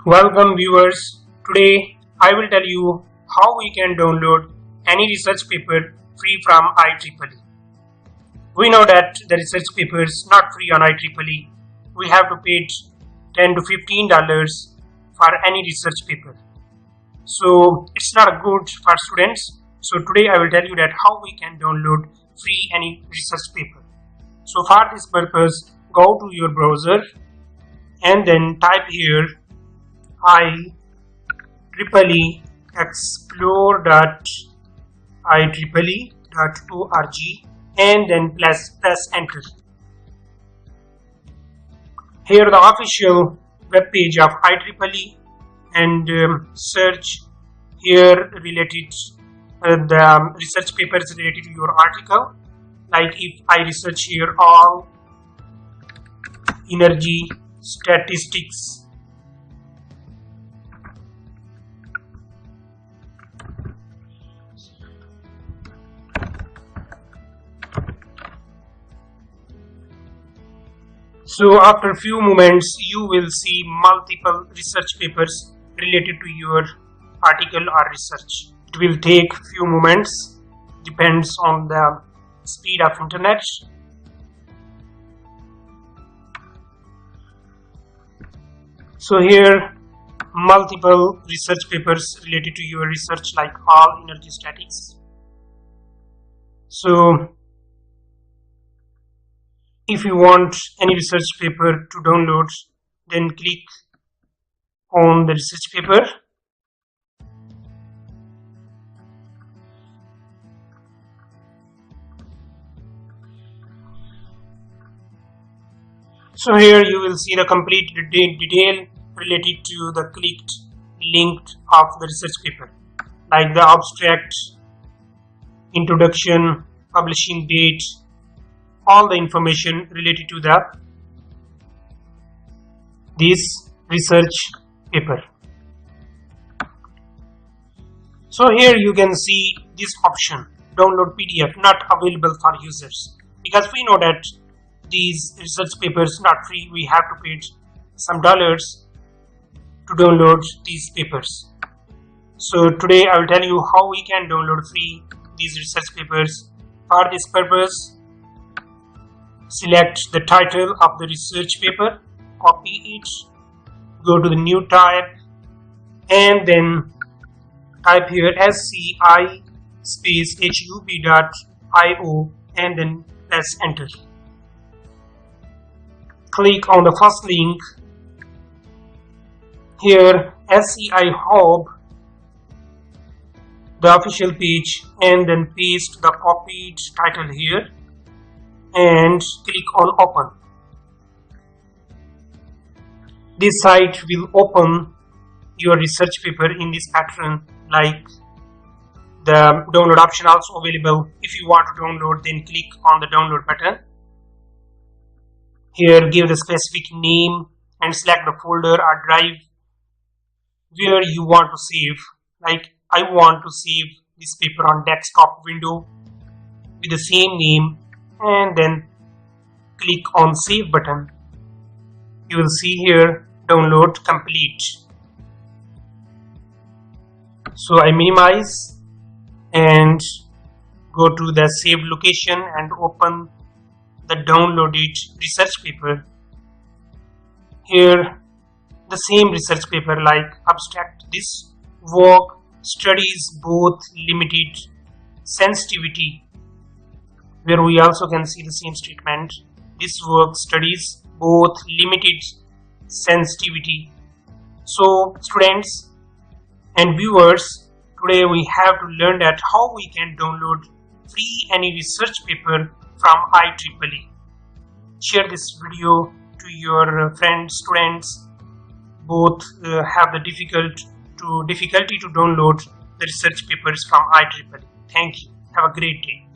Welcome viewers. Today I will tell you how we can download any research paper free from IEEE. We know that the research paper is not free on IEEE. We have to pay $10 to $15 for any research paper. So it's not good for students. So today I will tell you that how we can download free any research paper. So for this purpose, go to your browser and then type here IEEE explore.ieee.org and then press enter. Here the official web page of IEEE and search here related the research papers related to your article. Like if I research here all energy statistics, so after a few moments you will see multiple research papers related to your article or research. It will take few moments, depends on the speed of internet. So here multiple research papers related to your research like all energy statics. So if you want any research paper to download, then click on the research paper. So here you will see the complete detail related to the clicked link of the research paper, like the abstract, introduction, publishing date, all the information related to this research paper. So here you can see this option, download PDF, not available for users, because we know that these research papers not free. We have to pay some dollars to download these papers. So today I will tell you how we can download free these research papers. For this purpose, select the title of the research paper, copy it, go to the new tab and then type here sci space hub.io and then press enter. Click on the first link here, sci-hub, the official page, and then paste the copied title here and click on open. This site will open your research paper in this pattern, like the download option also available. If you want to download, then click on the download button. Here give the specific name and select the folder or drive where you want to save. Like I want to save this paper on desktop window with the same name and then click on save button. You will see here download complete. So I minimize and go to the saved location and open the downloaded research paper. Here the same research paper like abstract, this work studies both limited sensitivity, where we also can see the same statement. This work studies both limited sensitivity. So students and viewers, today we have to learn that how we can download free any research paper from IEEE. Share this video to your friends, students, both have the difficulty to download the research papers from IEEE. Thank you. Have a great day.